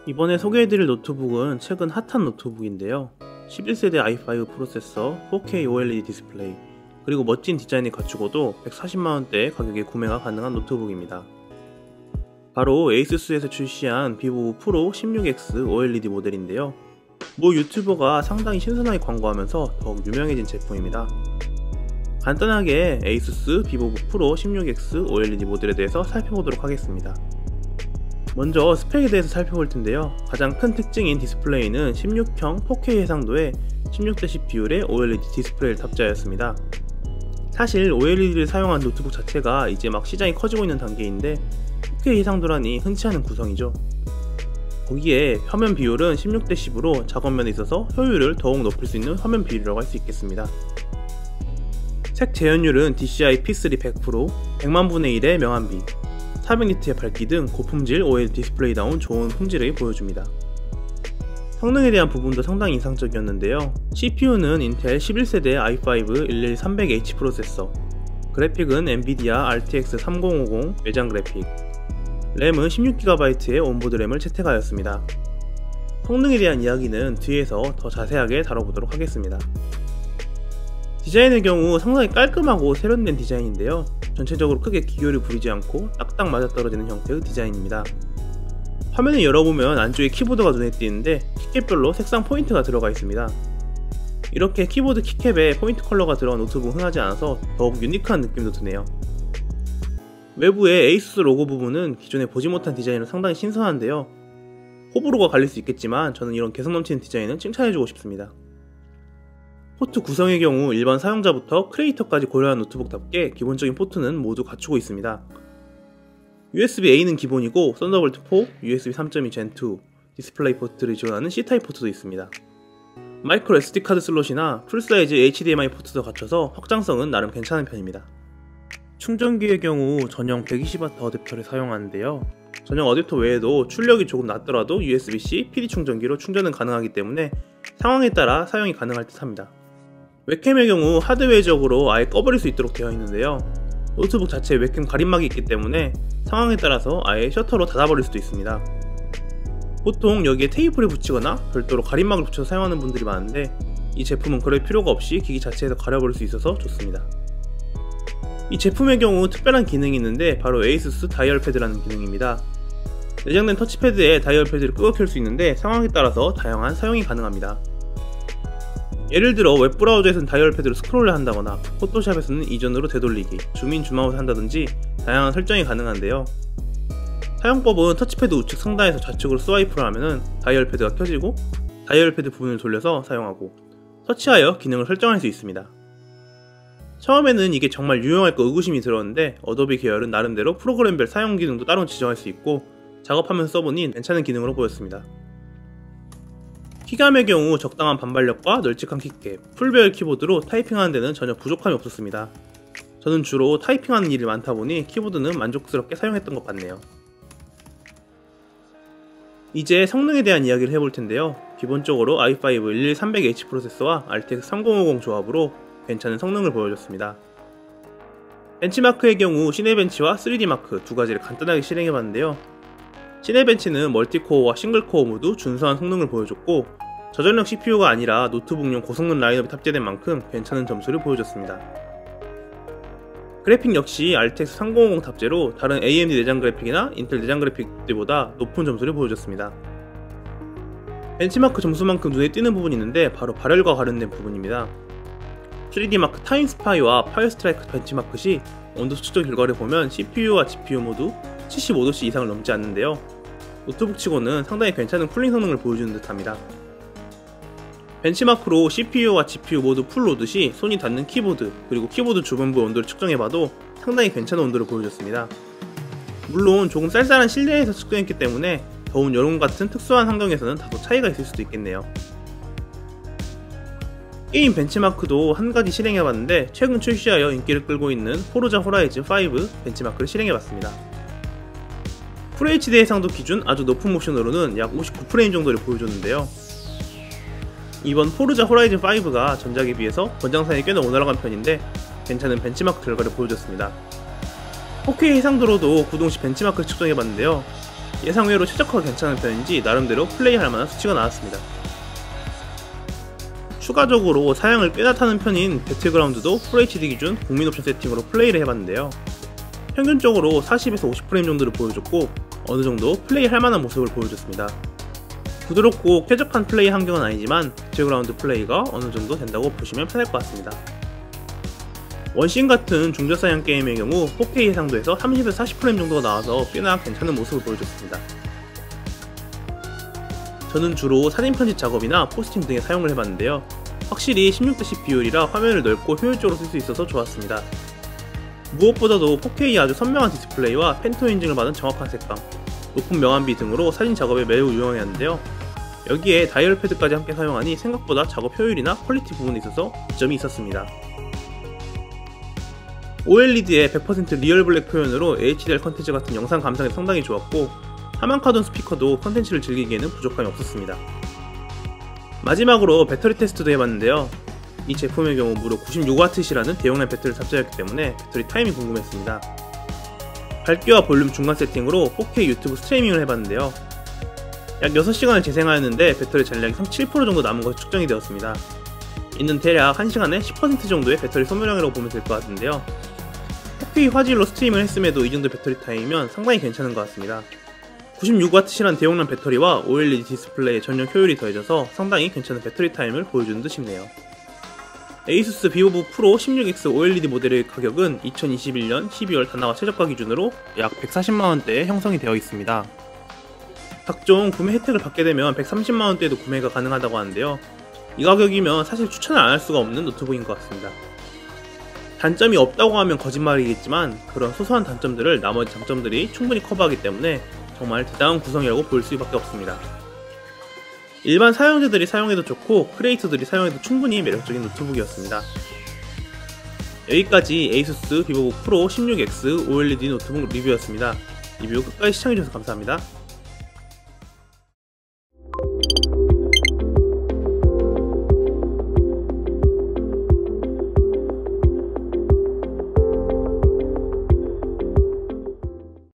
이번에 소개해드릴 노트북은 최근 핫한 노트북인데요. 11세대 i5 프로세서, 4K OLED 디스플레이, 그리고 멋진 디자인을 갖추고도 140만원대 가격에 구매가 가능한 노트북입니다. 바로 에이수스에서 출시한 비보브 프로 16X OLED 모델인데요. 모 유튜버가 상당히 신선하게 광고하면서 더욱 유명해진 제품입니다. 간단하게 에이수스 비보브 프로 16X OLED 모델에 대해서 살펴보도록 하겠습니다. 먼저 스펙에 대해서 살펴볼 텐데요. 가장 큰 특징인 디스플레이는 16형 4K 해상도의 16대 10 비율의 OLED 디스플레이를 탑재하였습니다. 사실 OLED를 사용한 노트북 자체가 이제 막 시장이 커지고 있는 단계인데 4K 해상도라니 흔치 않은 구성이죠. 거기에 화면 비율은 16대 10으로 작업면에 있어서 효율을 더욱 높일 수 있는 화면 비율이라고 할 수 있겠습니다. 색 재현율은 DCI P3 100%, 100만 분의 1의 명암비, 400니트의 밝기 등 고품질 OLED 디스플레이다운 좋은 품질을 보여줍니다. 성능에 대한 부분도 상당히 인상적이었는데요. CPU는 인텔 11세대 i5 11300H 프로세서, 그래픽은 엔비디아 RTX 3050 외장 그래픽, 램은 16GB의 온보드 램을 채택하였습니다. 성능에 대한 이야기는 뒤에서 더 자세하게 다뤄보도록 하겠습니다. 디자인의 경우 상당히 깔끔하고 세련된 디자인인데요. 전체적으로 크게 기교를 부리지 않고 딱딱 맞아떨어지는 형태의 디자인입니다. 화면을 열어보면 안쪽에 키보드가 눈에 띄는데 키캡별로 색상 포인트가 들어가 있습니다. 이렇게 키보드 키캡에 포인트 컬러가 들어간 노트북은 흔하지 않아서 더욱 유니크한 느낌도 드네요. 외부의 에이수스 로고 부분은 기존에 보지 못한 디자인으로 상당히 신선한데요. 호불호가 갈릴 수 있겠지만 저는 이런 개성 넘치는 디자인은 칭찬해주고 싶습니다. 포트 구성의 경우 일반 사용자부터 크리에이터까지 고려한 노트북답게 기본적인 포트는 모두 갖추고 있습니다. USB-A는 기본이고 썬더볼트 4, USB 3.2 Gen2, 디스플레이 포트를 지원하는 C타입 포트도 있습니다. 마이크로 SD카드 슬롯이나 풀사이즈 HDMI 포트도 갖춰서 확장성은 나름 괜찮은 편입니다. 충전기의 경우 전용 120W 어댑터를 사용하는데요. 전용 어댑터 외에도 출력이 조금 낮더라도 USB-C, PD 충전기로 충전은 가능하기 때문에 상황에 따라 사용이 가능할 듯 합니다. 웹캠의 경우 하드웨어적으로 아예 꺼버릴 수 있도록 되어 있는데요. 노트북 자체에 웹캠 가림막이 있기 때문에 상황에 따라서 아예 셔터로 닫아버릴 수도 있습니다. 보통 여기에 테이프를 붙이거나 별도로 가림막을 붙여서 사용하는 분들이 많은데 이 제품은 그럴 필요가 없이 기기 자체에서 가려버릴 수 있어서 좋습니다. 이 제품의 경우 특별한 기능이 있는데 바로 에이수스 다이얼 패드라는 기능입니다. 내장된 터치패드에 다이얼 패드를 끄고 켤 수 있는데 상황에 따라서 다양한 사용이 가능합니다. 예를 들어 웹브라우저에서는 다이얼 패드로 스크롤을 한다거나 포토샵에서는 이전으로 되돌리기, 줌인 줌아웃을 한다든지 다양한 설정이 가능한데요. 사용법은 터치패드 우측 상단에서 좌측으로 스와이프를 하면 다이얼 패드가 켜지고 다이얼 패드 부분을 돌려서 사용하고 터치하여 기능을 설정할 수 있습니다. 처음에는 이게 정말 유용할까 의구심이 들었는데 어도비 계열은 나름대로 프로그램별 사용 기능도 따로 지정할 수 있고 작업하면서 써보니 괜찮은 기능으로 보였습니다. 키감의 경우 적당한 반발력과 널찍한 키캡, 풀배열 키보드로 타이핑하는 데는 전혀 부족함이 없었습니다. 저는 주로 타이핑하는 일이 많다 보니 키보드는 만족스럽게 사용했던 것 같네요. 이제 성능에 대한 이야기를 해볼 텐데요. 기본적으로 i5 11300H 프로세서와 RTX 3050 조합으로 괜찮은 성능을 보여줬습니다. 벤치마크의 경우 시네벤치와 3D마크 두 가지를 간단하게 실행해봤는데요. 시네벤치는 멀티코어와 싱글코어 모두 준수한 성능을 보여줬고 저전력 CPU가 아니라 노트북용 고성능 라인업이 탑재된 만큼 괜찮은 점수를 보여줬습니다. 그래픽 역시 RTX 3050 탑재로 다른 AMD 내장 그래픽이나 인텔 내장 그래픽들보다 높은 점수를 보여줬습니다. 벤치마크 점수만큼 눈에 띄는 부분이 있는데 바로 발열과 관련된 부분입니다. 3D마크 타임스파이와 파이어스트라이크 벤치마크 시 온도 측정 결과를 보면 CPU와 GPU 모두 75도씨 이상을 넘지 않는데요. 노트북 치고는 상당히 괜찮은 쿨링 성능을 보여주는 듯 합니다. 벤치마크로 CPU와 GPU 모두 풀로드 시 손이 닿는 키보드 그리고 키보드 주변부의 온도를 측정해봐도 상당히 괜찮은 온도를 보여줬습니다. 물론 조금 쌀쌀한 실내에서 측정했기 때문에 더운 여름 같은 특수한 환경에서는 다소 차이가 있을 수도 있겠네요. 게임 벤치마크도 한 가지 실행해봤는데 최근 출시하여 인기를 끌고 있는 포르자 호라이즌 5 벤치마크를 실행해봤습니다. FHD 해상도 기준 아주 높은 모션으로는 약 59프레임 정도를 보여줬는데요. 이번 포르자 호라이즌 5가 전작에 비해서 권장사양이 꽤나 올라간 편인데 괜찮은 벤치마크 결과를 보여줬습니다. 4K 해상도로도 구동시 벤치마크를 측정해봤는데요. 예상외로 최적화가 괜찮은 편인지 나름대로 플레이할 만한 수치가 나왔습니다. 추가적으로 사양을 꽤나 타는 편인 배틀그라운드도 FHD 기준 국민 옵션 세팅으로 플레이를 해봤는데요. 평균적으로 40에서 50프레임 정도를 보여줬고 어느정도 플레이할 만한 모습을 보여줬습니다. 부드럽고 쾌적한 플레이 환경은 아니지만 배틀그라운드 플레이가 어느정도 된다고 보시면 편할 것 같습니다. 원신 같은 중저사양 게임의 경우 4K 해상도에서 30에서 40프레임 정도가 나와서 꽤나 괜찮은 모습을 보여줬습니다. 저는 주로 사진 편집 작업이나 포스팅 등에 사용을 해봤는데요. 확실히 16:10 비율이라 화면을 넓고 효율적으로 쓸 수 있어서 좋았습니다. 무엇보다도 4K의 아주 선명한 디스플레이와 펜톤 인증을 받은 정확한 색감, 높은 명암비 등으로 사진 작업에 매우 유용했는데요. 여기에 다이얼 패드까지 함께 사용하니 생각보다 작업 효율이나 퀄리티 부분에 있어서 이점이 있었습니다. OLED의 100% 리얼 블랙 표현으로 HDR 컨텐츠 같은 영상 감상이 상당히 좋았고 하만카돈 스피커도 컨텐츠를 즐기기에는 부족함이 없었습니다. 마지막으로 배터리 테스트도 해봤는데요. 이 제품의 경우 무려 96W이라는 대용량 배터리를 탑재했기 때문에 배터리 타임이 궁금했습니다. 밝기와 볼륨 중간 세팅으로 4K 유튜브 스트리밍을 해봤는데요. 약 6시간을 재생하였는데 배터리 잔량이 37% 정도 남은 것이 측정이 되었습니다. 이는 대략 1시간에 10% 정도의 배터리 소모량이라고 보면 될 것 같은데요. 4K 화질로 스트리밍을 했음에도 이 정도 배터리 타임이면 상당히 괜찮은 것 같습니다. 96W이란 대용량 배터리와 OLED 디스플레이의 전용 효율이 더해져서 상당히 괜찮은 배터리 타임을 보여주는 듯 싶네요. ASUS 비보북 프로 16X OLED 모델의 가격은 2021년 12월 다나와 최저가 기준으로 약 140만원대에 형성이 되어 있습니다. 각종 구매 혜택을 받게 되면 130만원대에도 구매가 가능하다고 하는데요. 이 가격이면 사실 추천을 안 할 수가 없는 노트북인 것 같습니다. 단점이 없다고 하면 거짓말이겠지만 그런 소소한 단점들을 나머지 장점들이 충분히 커버하기 때문에 정말 대단한 구성이라고 볼 수밖에 없습니다. 일반 사용자들이 사용해도 좋고 크리에이터들이 사용해도 충분히 매력적인 노트북이었습니다. 여기까지 ASUS 비보북 프로 16X OLED 노트북 리뷰였습니다. 리뷰 끝까지 시청해주셔서 감사합니다.